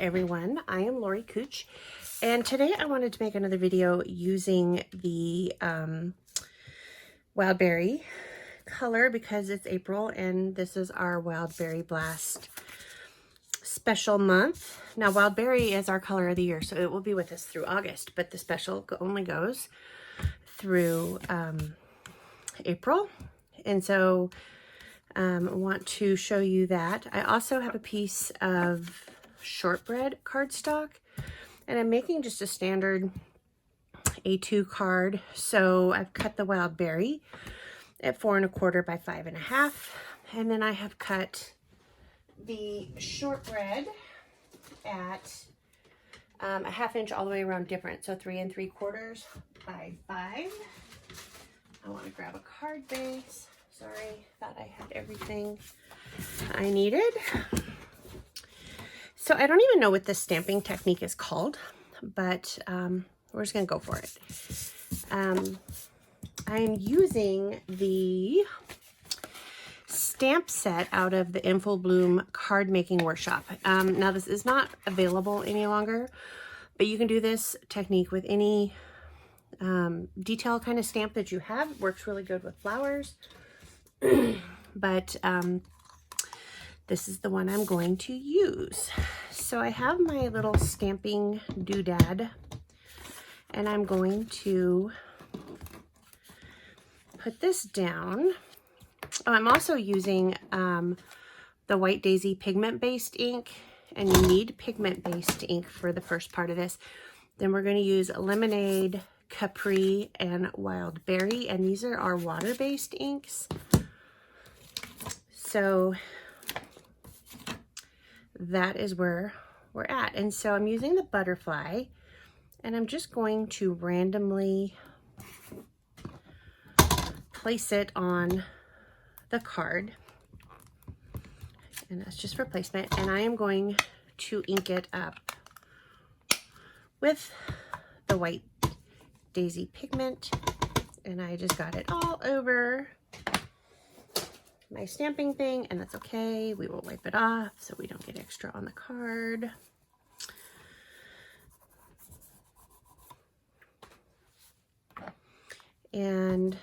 everyone, I am Lori Cooch, and today I wanted to make another video using the Wild Berry color because it's April and this is our Wild Berry Blast special month. Now Wild Berry is our color of the year, so it will be with us through August, but the special only goes through April, and so I want to show you that. I also have a piece of shortbread cardstock, and I'm making just a standard A2 card. So I've cut the Wild Berry at 4 1/4 by 5 1/2, and then I have cut the shortbread at a 1/2 inch all the way around different, so 3 3/4 by 5. I want to grab a card base. Sorry, thought I had everything I needed. So I don't even know what this stamping technique is called, but we're just gonna go for it. I'm using the stamp set out of the Info Bloom card making workshop. Now this is not available any longer, but you can do this technique with any detail kind of stamp that you have. It works really good with flowers. But this is the one I'm going to use. So I have my little stamping doodad, and I'm going to put this down. Oh, I'm also using the White Daisy pigment-based ink, and you need pigment-based ink for the first part of this. Then we're going to use Lemonade, Capri, and Wild Berry, and these are our water-based inks. So that is where we're at. And so I'm using the butterfly, and I'm just going to randomly place it on the card. And that's just for placement. And I am going to ink it up with the White Daisy pigment. And I just got it all over my stamping thing, and that's okay. We will wipe it off so we don't get extra on the card. And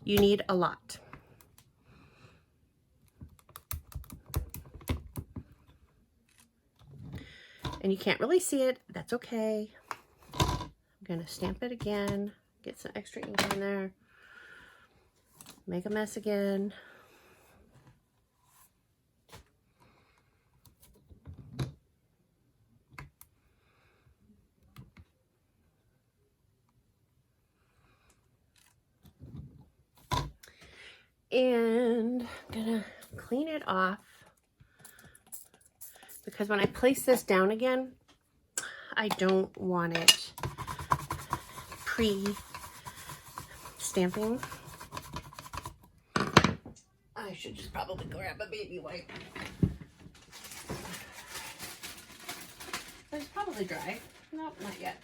you need a lot. And you can't really see it, that's okay. I'm gonna stamp it again, get some extra ink in there. Make a mess again. And I'm gonna clean it off because when I place this down again, I don't want it pre-stamping. I should just probably grab a baby wipe. It's probably dry. Nope, not yet.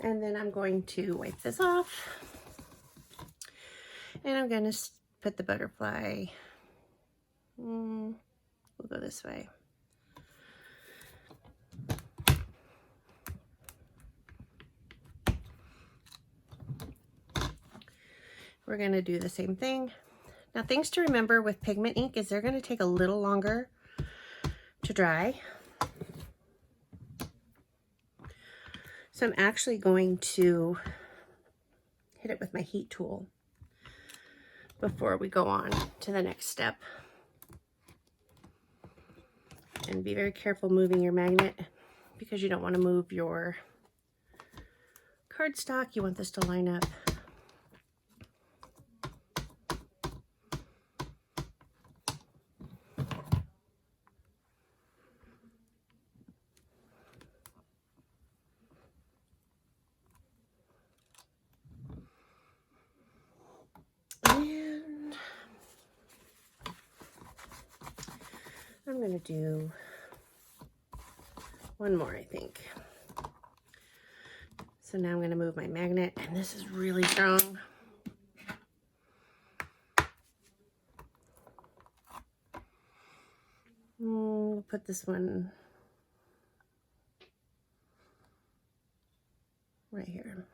And then I'm going to wipe this off. And I'm going to put the butterfly. We'll go this way. We're going to do the same thing. Now, things to remember with pigment ink is they're going to take a little longer to dry. So I'm actually going to hit it with my heat tool before we go on to the next step. And be very careful moving your magnet because you don't want to move your cardstock. You want this to line up. I'm going to do one more, I think. So now I'm going to move my magnet, and this is really strong. We'll put this one right here.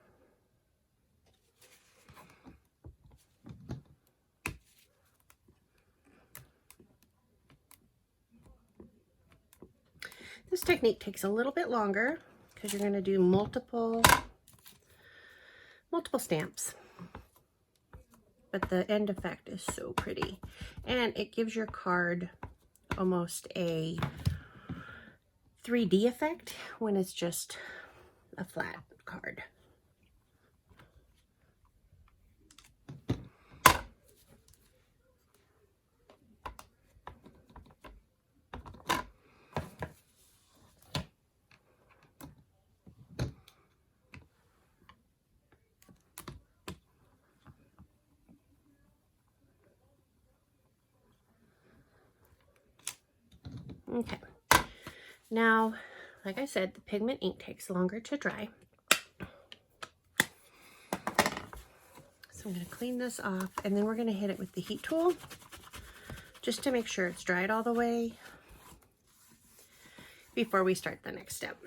This technique takes a little bit longer because you're going to do multiple stamps. But the end effect is so pretty. And it gives your card almost a 3D effect when it's just a flat card. Okay, now, like I said, the pigment ink takes longer to dry. So I'm going to clean this off, and then we're going to hit it with the heat tool just to make sure it's dried all the way before we start the next step.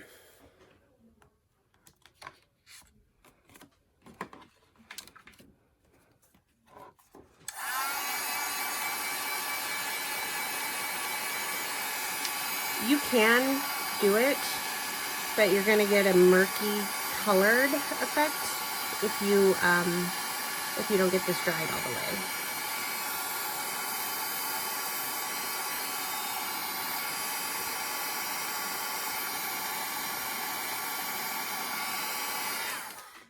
You can do it, but you're going to get a murky colored effect if you don't get this dried all the way.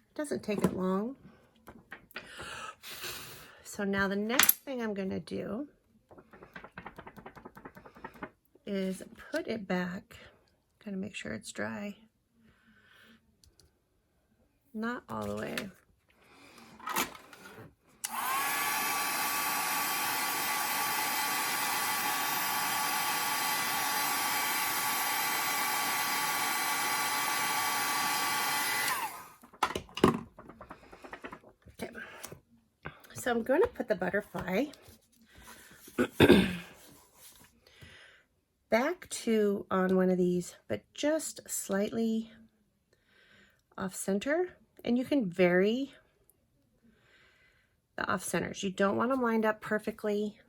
It doesn't take it long. So now the next thing I'm going to do is put it back, kind of make sure it's dry. Not all the way. Okay, so I'm going to put the butterfly back to on one of these, but just slightly off center, and you can vary the off centers. You don't want them lined up perfectly.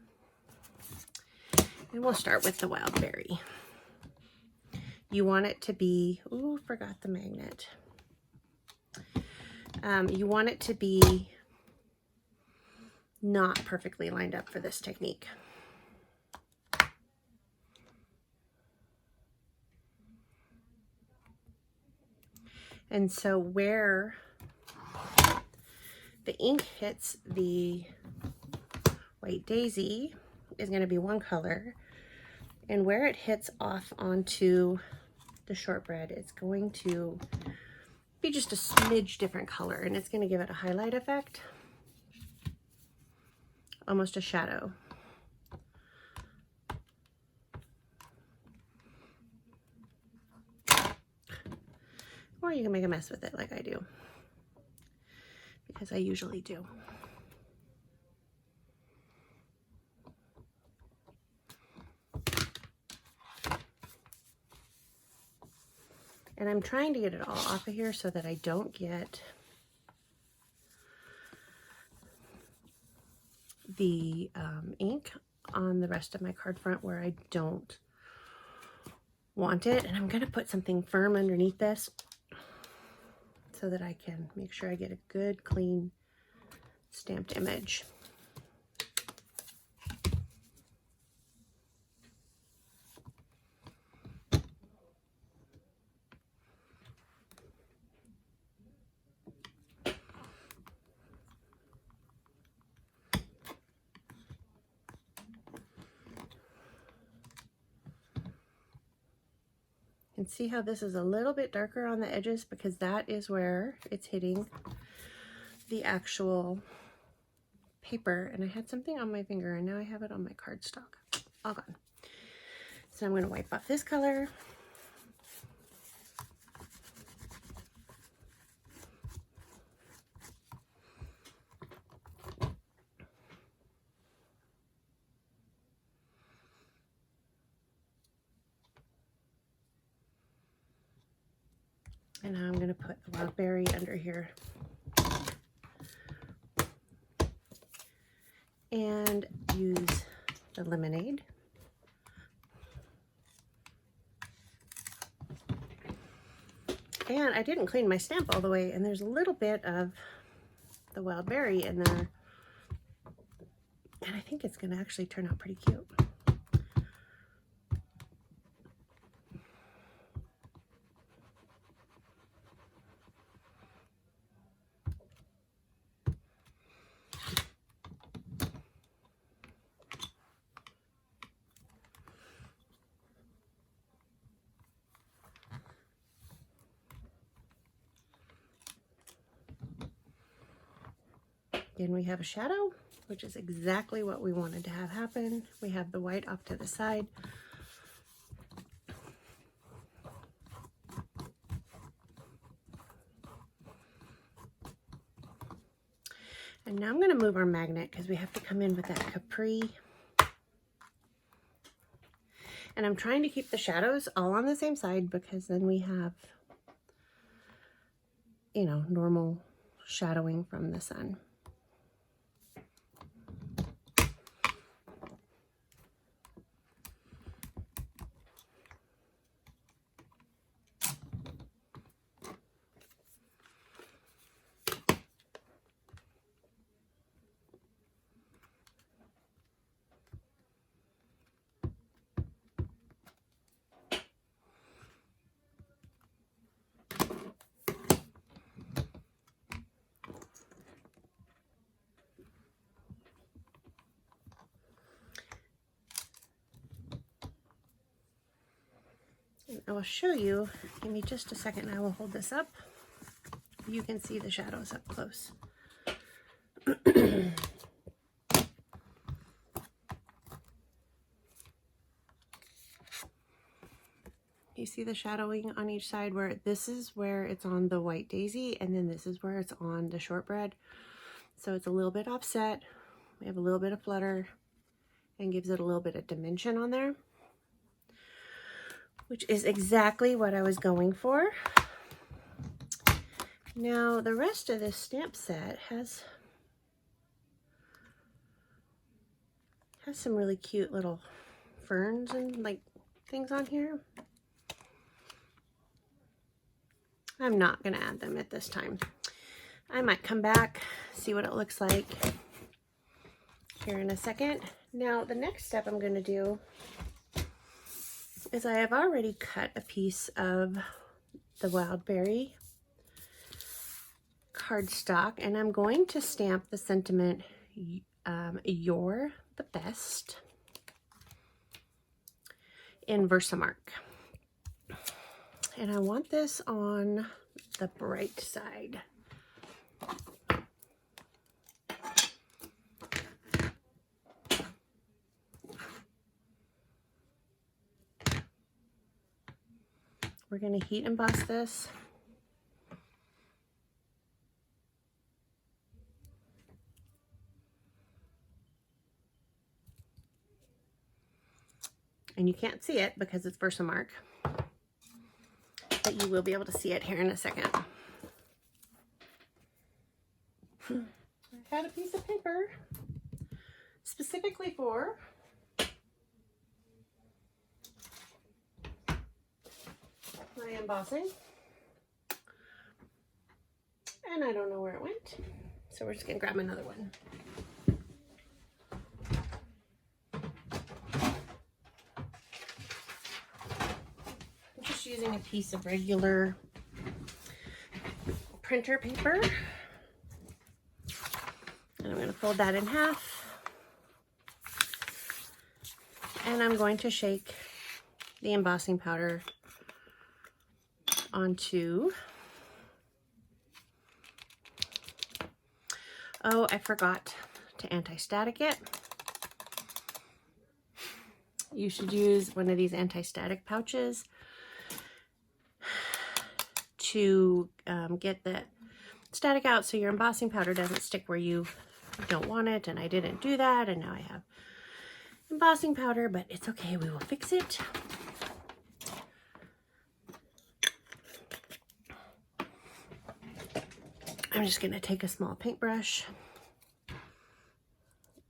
And we'll start with the wild berry. You want it to be, ooh, forgot the magnet. You want it to be not perfectly lined up for this technique. And so where the ink hits the white daisy is going to be one color, and where it hits off onto the shortbread, it's going to be just a smidge different color, and it's going to give it a highlight effect, almost a shadow. Or you can make a mess with it like I do, because I usually do. And I'm trying to get it all off of here so that I don't get the ink on the rest of my card front where I don't want it. And I'm going to put something firm underneath this so that I can make sure I get a good, clean, stamped image. And see how this is a little bit darker on the edges, because that is where it's hitting the actual paper. And I had something on my finger, and now I have it on my cardstock. All gone. So I'm going to wipe off this color. And now I'm going to put the wild berry under here. And use the lemonade. And I didn't clean my stamp all the way, and there's a little bit of the wild berry in there. And I think it's going to actually turn out pretty cute. Then we have a shadow, which is exactly what we wanted to have happen. We have the white off to the side. And now I'm going to move our magnet because we have to come in with that Capri. And I'm trying to keep the shadows all on the same side because then we have, you know, normal shadowing from the sun. I will show you, give me just a second, I will hold this up. You can see the shadows up close. You see the shadowing on each side where this is where it's on the white daisy and then this is where it's on the shortbread. So it's a little bit offset. We have a little bit of flutter and gives it a little bit of dimension on there, which is exactly what I was going for. Now the rest of this stamp set has some really cute little ferns and like things on here. I'm not going to add them at this time. I might come back, see what it looks like here in a second. Now the next step I'm going to do is I have already cut a piece of the wild berry cardstock, and I'm going to stamp the sentiment, "You're the best," in Versamark. And I want this on the bright side. We're going to heat emboss this. And you can't see it because it's Versamark, but you will be able to see it here in a second. I had a piece of paper specifically for my embossing, and I don't know where it went, so we're just gonna grab another one. I'm just using a piece of regular printer paper, and I'm going to fold that in half, and I'm going to shake the embossing powder onto, oh, I forgot to anti-static it. You should use one of these anti-static pouches to get the static out so your embossing powder doesn't stick where you don't want it. And I didn't do that, and now I have embossing powder, but it's okay, we will fix it. I'm just going to take a small paintbrush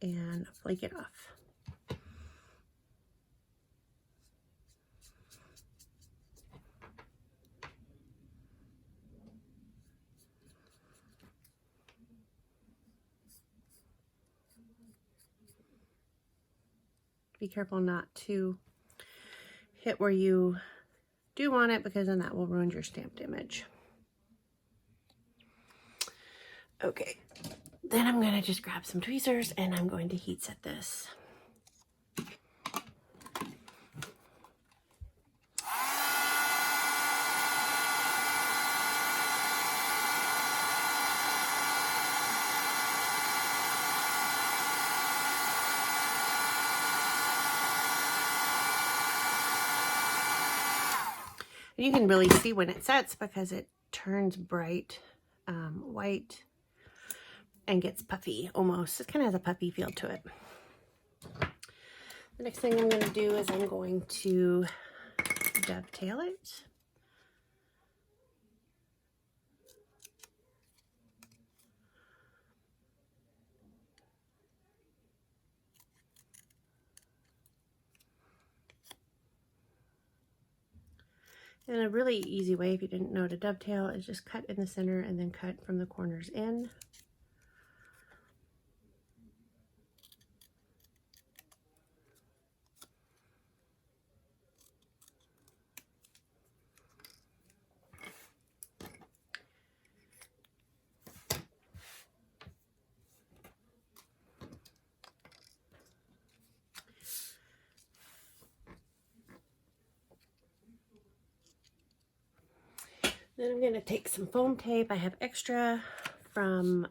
and flake it off. Be careful not to hit where you do want it, because then that will ruin your stamped image. Okay, then I'm gonna just grab some tweezers and I'm going to heat set this. And you can really see when it sets because it turns bright white and gets puffy almost. It kind of has a puffy feel to it. The next thing I'm going to do is I'm going to dovetail it. And a really easy way, if you didn't know to dovetail, is just cut in the center and then cut from the corners in. Then I'm going to take some foam tape. I have extra from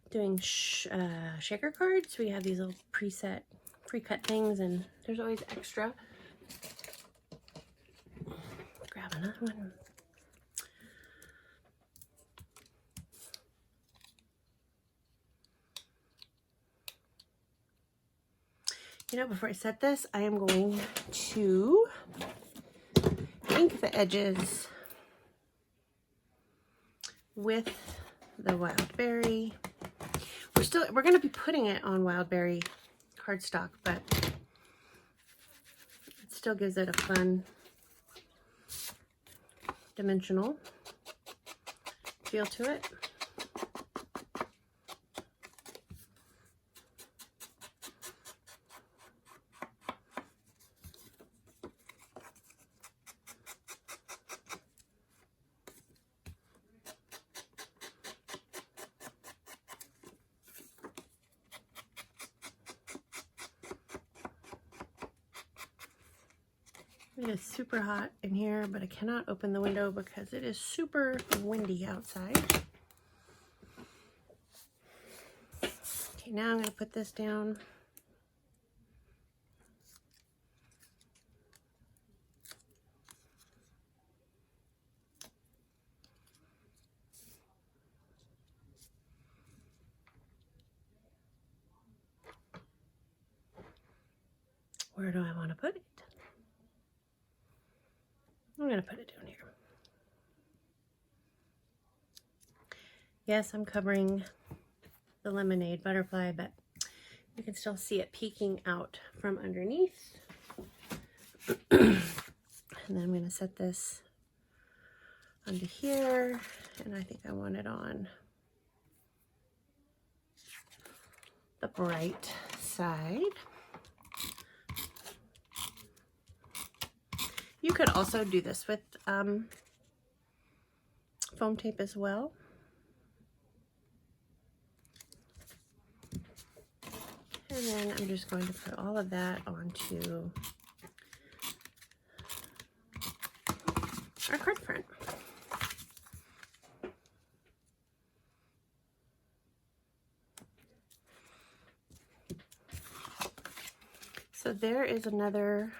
doing shaker cards. We have these little pre-cut things, and there's always extra. Grab another one. You know, before I set this, I am going to ink the edges with the Wild Berry. We're going to be putting it on Wild Berry cardstock, but it still gives it a fun dimensional feel to it. It is super hot in here, but I cannot open the window because it is super windy outside. Okay, now I'm going to put this down. Where do I want to put it? I'm going to put it down here. Yes, I'm covering the lemonade butterfly, but you can still see it peeking out from underneath. And then I'm going to set this onto here, and I think I want it on the bright side. You could also do this with foam tape as well. And then I'm just going to put all of that onto our card front. So there is another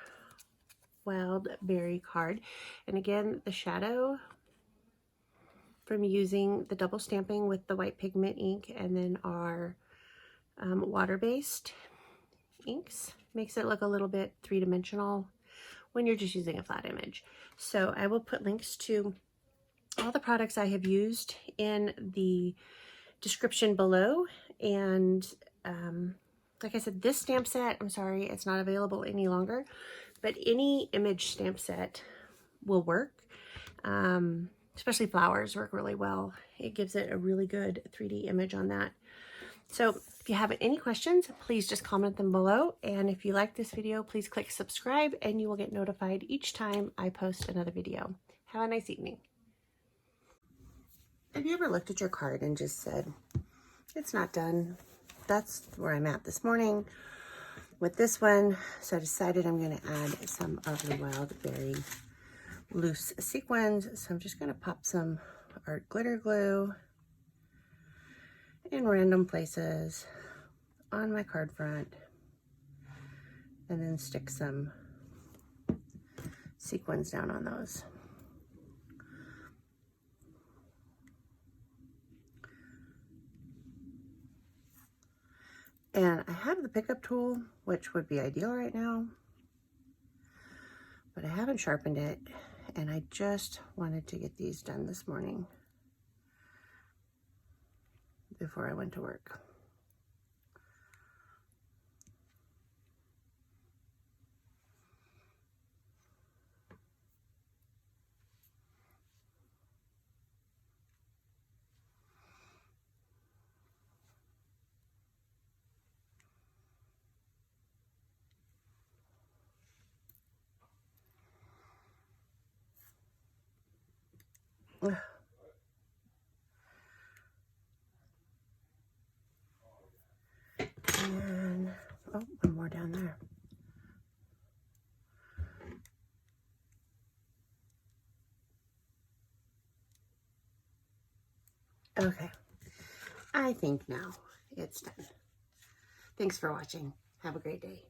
Wild Berry card. And again, the shadow from using the double stamping with the white pigment ink and then our water-based inks makes it look a little bit three-dimensional when you're just using a flat image. So I will put links to all the products I have used in the description below. And like I said, this stamp set, I'm sorry, it's not available any longer, but any image stamp set will work. Especially flowers work really well. It gives it a really good 3D image on that. So if you have any questions, please just comment them below. And if you like this video, please click subscribe and you will get notified each time I post another video. Have a nice evening. Have you ever looked at your card and just said, it's not done? That's where I'm at this morning with this one. So I decided I'm going to add some of the Wild Berry loose sequins. So I'm just going to pop some art glitter glue in random places on my card front, and then stick some sequins down on those. And I have the pickup tool, which would be ideal right now, but I haven't sharpened it, and I just wanted to get these done this morning before I went to work. And, oh, one more down there. Okay, I think now it's done. Thanks for watching. Have a great day.